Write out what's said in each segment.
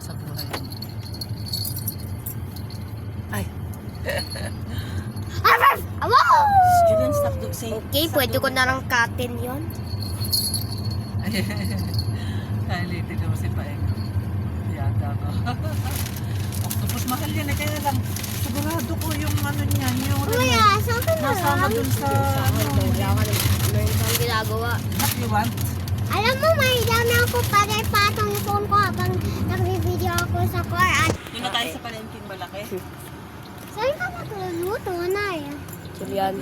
sa buhay. Ay. Julian, stop to say. Okay, pwede ko na lang katin yon. Nalitin mo si Paeng. Yata ko. Octopus mahal yan eh. Kaya lang, sigurado ko yung ano niyan. Yung Kuya, saan ka na? nasama dun sa... Meron kang ginagawa. What you want? Alam mo, may dami ako para patong yung phone ko habang nag-video ako sa car. At Doon na tayo sa palengking malaki. saan ka magluluto na eh? Julian,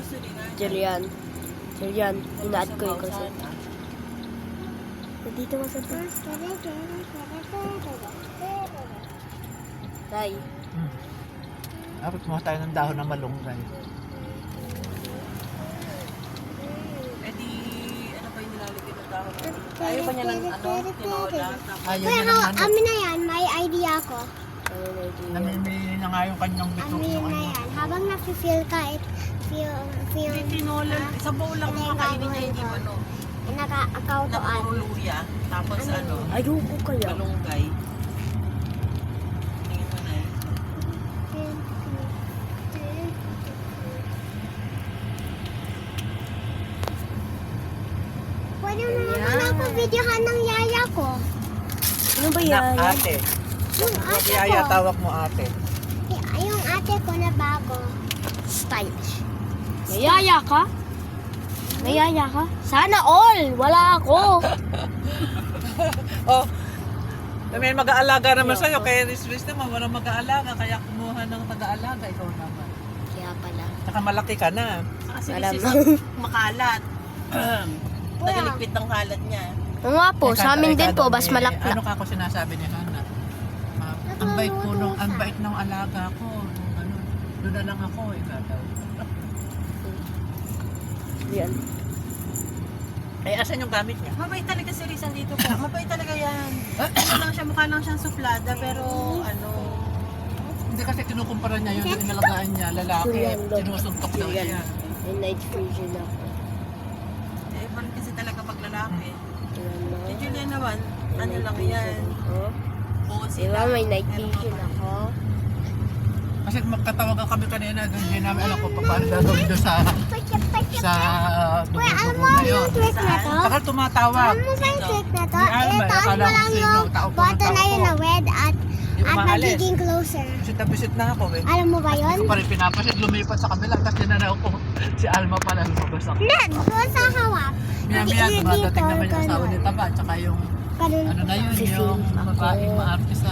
inaad ko yung kasi. Dito ka sa Tay. Dapat kumuha tayo ng dahon ng malunggay. Eh di, ano pa yung nilalagyan ng dahon? Ayaw ba niya ng ano? Tinola? Ayaw Kuya, niya ng ano. amin na yan. May idea ako. Namimili na nga yung kanyang bitok Amin yung na ano. yan. Habang nafe-feel ka, feel, Yung tinola, isang bowl lang Ano yung makainin niya, gagawin hindi ko? ba no? naka-akautoan. Na puro luya, tapos ano, Ayoko kaya. malunggay. Tingin mo na eh. Pwede mo naman ako videohan ng yaya ko. Ano ba Ate. Yung ate Yaya, ko. tawag mo ate. Yung ate ko na bago. Stylish. Nayaya ka? Nayaya ka? Sana all! Wala ako! Oh, may mag-aalaga naman sa'yo. Kaya Riz naman, walang mag-aalaga. Kaya kumuha ng taga-aalaga. Ikaw naman. Kaya pala. Saka malaki ka na. Kasi Alam this mo. is makalat. Nagaligpit ng kalat niya. Oo nga po, sa amin din po, mas Ano malakla. ka ako sinasabi ni Hana? Ang bait po nung, ang bait ng alaga ko. Nung ano, doon na lang ako. Ikaw daw. Yan. Ay, asan yung gamit niya? Mabait talaga si Rizan dito po. Mabait talaga yan. Ano lang siya, mukha lang siyang suplada, pero ano, Hindi kasi kinukumpara niya yung inalagaan niya, lalaki. Julian, look. Sinusuntok daw Julian. siya. May night vision ako. eh, iba rin kasi talaga pag lalaki. Yan na. Si Julian naman, May ano night lang vision yan. ako. Bossy Diba, lang. may night Pero vision mabait. ako. Kasi magkatawagan kami kanina, doon hindi namin alam kung paano gagawin doon sa Kuya, alam mo dugo na yun. yung trick na to? Saka tumatawag. Alam mo ba yung trick na to? Ni Alma, Itaas mo akala ko lang sino, yung tao po ng button na tao yun ko. na red at Umaalis. magiging closer. Visit na visit na ako eh. Alam mo ba Hindi yun? ko pa rin pinapasit, lumipat sa kabila. Tapos tinanaw ko, si Alma pala lumabas ako. Ned, doon sa hawak. Maya-maya, dumadating naman yung asawa ni Taba. Tsaka yung, Ganun. ano na yun, Fifteen yung ako. babaeng maarte sa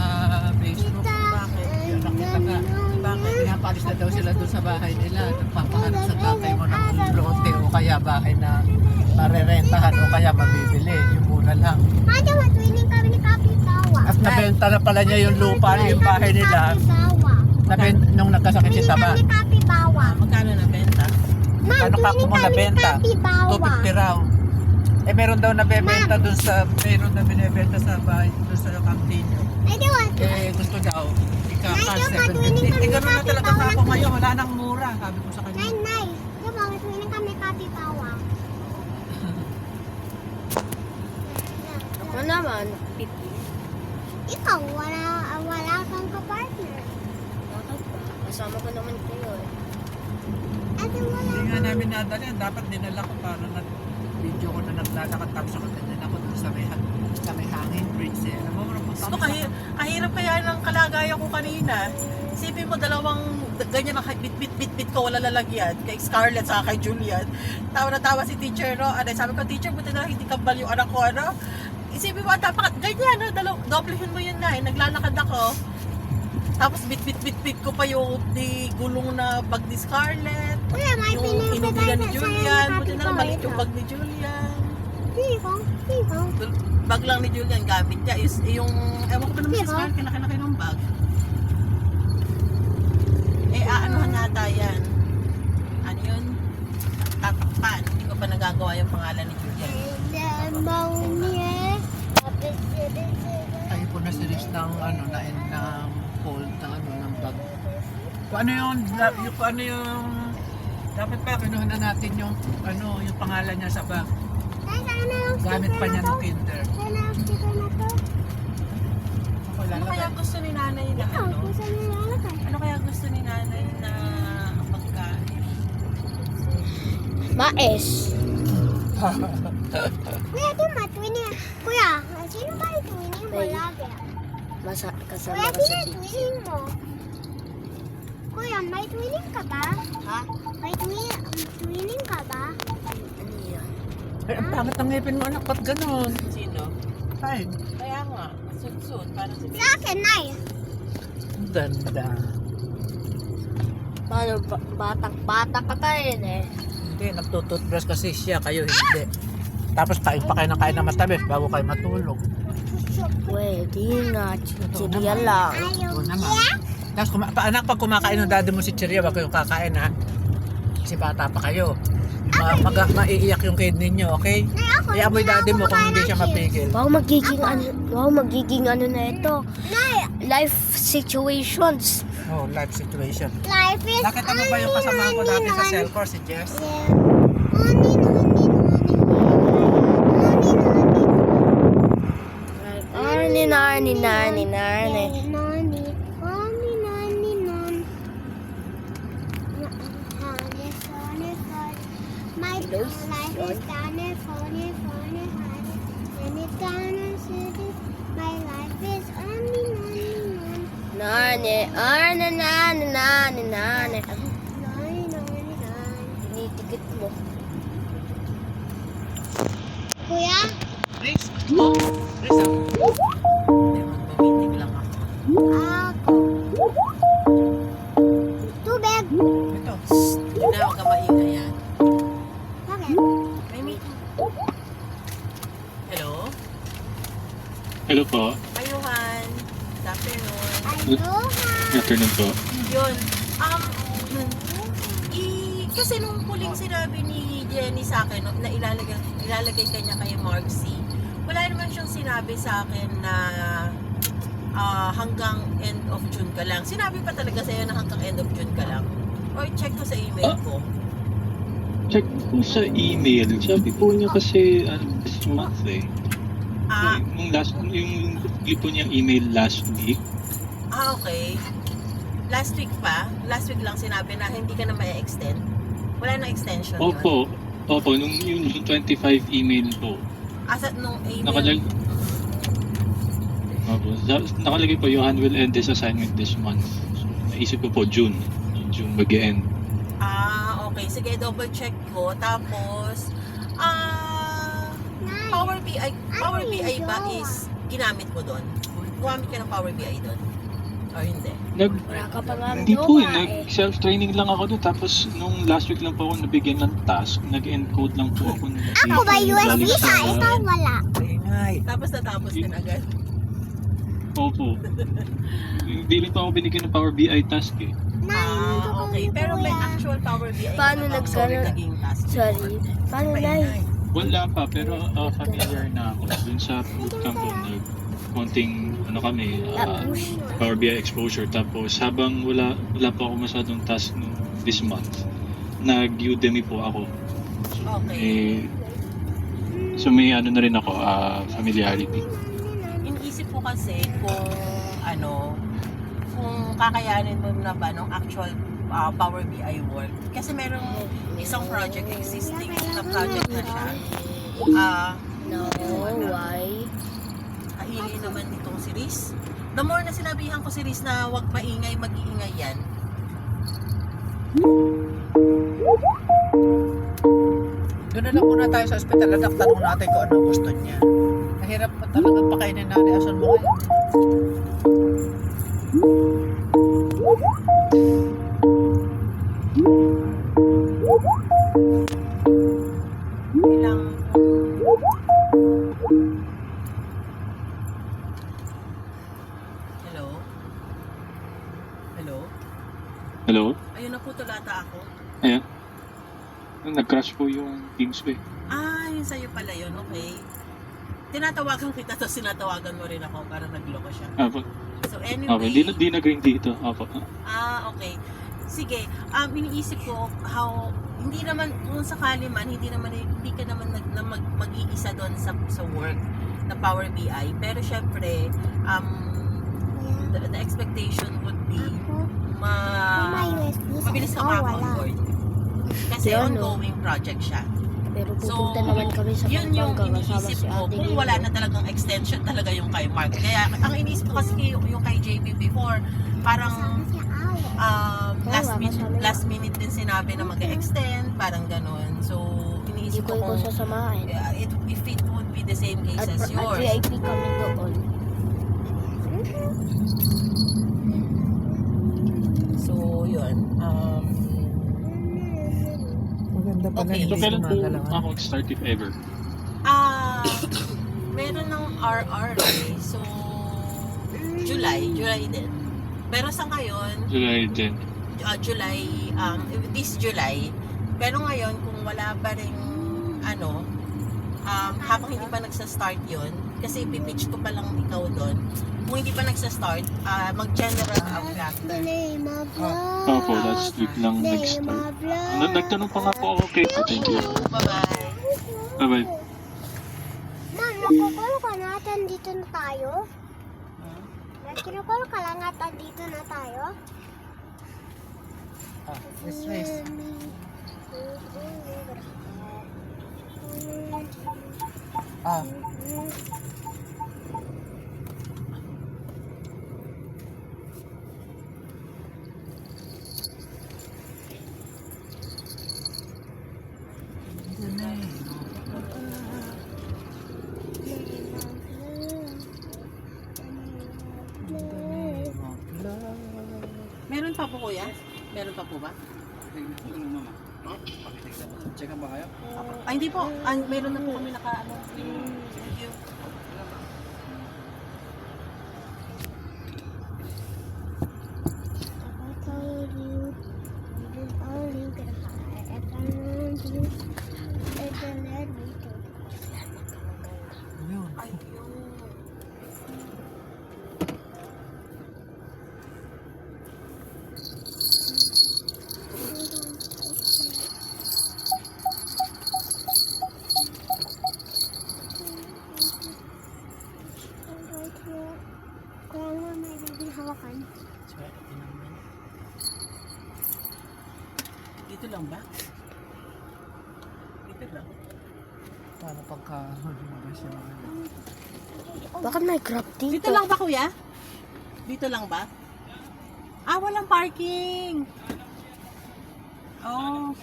Facebook. Bakit? Yung nakita nga, Bakit? pinapalis na daw sila doon sa bahay nila. Nagpapahanap sa tatay mo ng lote o kaya bahay na marerentahan o kaya mabibili. Yung muna lang. Ano, matwining kami ni Kapitawa. At nabenta na pala niya yung lupa, yung bahay nila. Nung nagkasakit si Twining Taba. kami ni Kapitawa. Magkano na benta? Ma'am, Ano ka twining mo kami ni nabenta? Kapitawa. 250 raw. Eh meron daw nabebenta doon sa, meron na binibenta sa bahay, doon sa Camtinio. Ay, di ba? Eh gusto daw, ika-cash Nay, di ba, tuwing 750. Eh kami gano'n na talaga nakita ako ko ngayon, wala nang mura, sabi ko sa kanya. Nay, di ba? Matwining kami ni Kapitawa. Ako naman, pipi. Ikaw, wala kang kapartner. Bakit ba? Kasama ko naman kayo eh. Ate, wala. Hindi nga namin nadali, dapat dinala ko para video ko na naglalakad tapos ako din ako doon sa may hangin bridge eh. Alam mo, punta Gusto, kami sa... kahirap kaya ng kalagayan ko kanina. Isipin mo, dalawang ganyan na bit ko, wala lalagyan. Kay Scarlett, saka kay Julian. Tawa na tawa si teacher, no? Ano, sabi ko, teacher, buti na lang hindi kambal yung anak ko, ano? Isipin mo, dapat ganyan, no? Doblehin mo yun na, eh. Naglalakad ako. Tapos bit ko pa yung di gulong na bag ni Scarlett. Kuya, may Yung pinipigay inubilan ni na Julian. sa'yo Buti na lang maliit yung ito. bag ni Julian. Sino? Bag lang ni Julian gamit niya is yung ewan ko pa naman si Sino? Scarlett, kinaki ng bag. Eh aanuhan nata yan. Ano yun? Tatakpan. Hindi ko pa nagagawa yung pangalan ni Julian. Tayo po na series ng ano ng cold ng ano ng bag. Kung ano yung dapat pa kinuha na natin yung ano yung pangalan niya sa bag. Gamit pa niya ng Kinder. Sana ang sticker na to. Ako Ano kaya gusto ni nanay na Ikaw, ano? kung saan nilalagay? Ano kaya gusto ni nanay na pagkain? Mais. Kuya, ito matwinin. Kuya, sino ba yung twinning mo May- lagi? Kasama Kuya, ka sino sa yung teacher. twinning mo? Kuya, may twinning ka ba? Ha? May twinning ka ba? Ano yan? Eh, ang pangit ng ngipin mo anak, ba't ganun? Sino? Ay, Kaya nga, sud-sud, para sa Sa akin, Nay. ang ganda. Paano, batang-bata ka pa rin eh. Hindi, nagtututbrush kasi siya, kayo hindi. Tapos kain pa kayo ng kain na matamis bago kayo matulog. Pwede nga, chichirya lang. Ayaw. Oo naman. Tapos anak, pag kumakain ng daddy mo si Chiria, wag kayong kakain ha. Kasi bata pa kayo. Maiiyak yung kid ninyo, okay? Nay, ako. Kaya mo yung daddy mo kung hindi siya mapigil. Wow, magiging ano na ito. Nay, Life situations. Oh, life situation. life is Nakita mo ba yung kasama ko dati sa Cellcore, si Jess? Narni, narni, narni, narni. My life is down and funny, funny, funny. And it's down and city. My life is only, only, Narni, arni, narni, narni, narni. only, only, only. Tinitikit mo. Kuya? Please. Oh, please. Hindi, magmamitig lang ako. Ako. Tubig. Ito. Hindi na ako kamaingay yan. Bakit? May meeting. Hello? Hello po. Ayuhan. Good afternoon. Aloha. Good afternoon po. Yun. Kasi nung huling sinabi ni Jenny sa akin na ilalagay kanya kay Marcy, wala naman siyang sinabi sa akin na hanggang end of June ka lang. Sinabi pa talaga sa'yo na hanggang end of June ka lang? Or check ko sa email ko. Check po sa email. Sabi po niya kasi this month eh. Ah, Yung po niyang email last week. okay. Last week pa? Last week lang sinabi na hindi ka na ma-extend? Wala na extension yun? Opo, yung 25 email po. Asa nung email? Nakalagay po, Johan will end this assignment this month. So, naisip ko po June mag-end. Okay. Sige, double check ko. Tapos, Power BI ba is ginamit mo doon? Gumamit ka ng Power BI doon? O hindi? Wala ka pa nga Hindi po jowa eh. nag-self-training lang ako doon. Tapos, nung last week lang po ako nabigyan ng task, nag-encode lang po ako. Ako ba USB ka? Ikaw wala. Ingay. Tapos natapos din agad. Opo. Hindi rin pa ako binigyan ng Power BI task eh. Okay. Pero may actual Power BI Paano ka ba? nagkaroon- Naging task? Sorry. Paano na Wala pa, pero familiar na ako. Dun sa bootcamp po, konting kami, Tapos, Power BI exposure. Tapos habang wala pa ako masyadong task this month, nag-Udemy po ako. Okay. So may na rin ako, familiarity. Iniisip ko kasi kung kung kakayanin mo na ba ng actual Power BI work. Kasi merong isang project existing na project na siya. no, why? Ahili naman nitong si Riz. The more na sinabihan ko si Riz na wag maingay, mag-iingay yan. Doon na lang muna tayo sa ospital. Anak, tanong natin kung ano gusto niya. Mahirap pa talaga pakainin natin. Asan mo kayo? Ilang Hello? Hello? Hello? Ayun na po tulata ako. Ayan. Nag-crash po yung Teams ko eh. Yun sa'yo pala yun. Okay. Tinatawagan kita tapos sinatawagan mo rin ako para nagloko siya. Apo. So Okay, anyway. di nag-ring dito. Apo. Okay. Sige, iniisip ko hindi naman kung sakali man hindi ka naman mag-iisa doon sa work na Power BI, pero syempre the expectation would be May USB sa mabilis ka ito, wala. maka-onboard. Kasi Yan, no? ongoing project siya. Pero So, pupunta naman kami sa yun yung Pampanga kasama iniisip si ko Ate kung Lino. wala na talagang extension talaga yung kay Mark. Kaya ang iniisip ko kasi yung kay JB before, parang Si Awo. last minute din sinabi na mag-extend, parang ganon. So, Hindi iniisip ko ko ikaw kung sasamahin. if it would be the same case At as yours. VIP kami doon. So, yun. Maganda pala Okay. So, hindi kailan po gumagalawan. ako start if ever? Meron ng RR eh. So, July din. Pero sa ngayon, July din. July, this July. Pero ngayon, kung wala pa rin, habang hindi pa nagsa-start yun, kasi pipitch ko pa lang ikaw doon, kung hindi pa nagsa-start, mag-general out The after. name of love. Opo, last week lang Name nag-start. of love. Nagtanong pa nga po ako kay Thank you. Bye-bye. Bye-bye. Ma'am, nakukul ka na at andito na tayo? Kinukul ka lang at andito na tayo? Let's race. Ah, Meron pa po kuya? Meron pa po ba? check ba kayo? Ay, hindi po. Meron na po kami naka-ano. Thank you. I told you, you did only get high. If I want you, it can let me go. Yun. Ayun. Kaya naman may bibig hawakan. Swerte naman. Dito lang ba? Dito lang. Para pagka lumabas yung mga Bakit may crop dito? Dito lang ba kuya? Dito lang ba? Walang parking. Oh.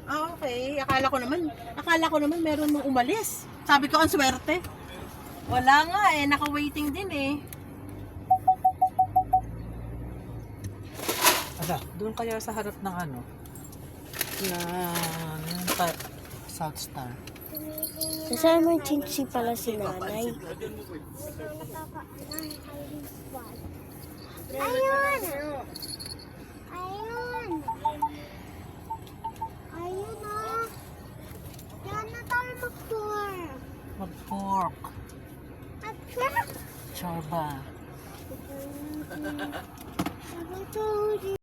Okay. Akala ko naman meron nung umalis. Sabi ko ang swerte. Wala nga eh, naka-waiting din eh. Ada, doon kaya sa harap ng ano? Yung South Star. Nasa emergency pala si nanay. Ayun! Ayun! Ayun na! Yan na tayo mag-pork. Mag-pork. At Chorba. I told you.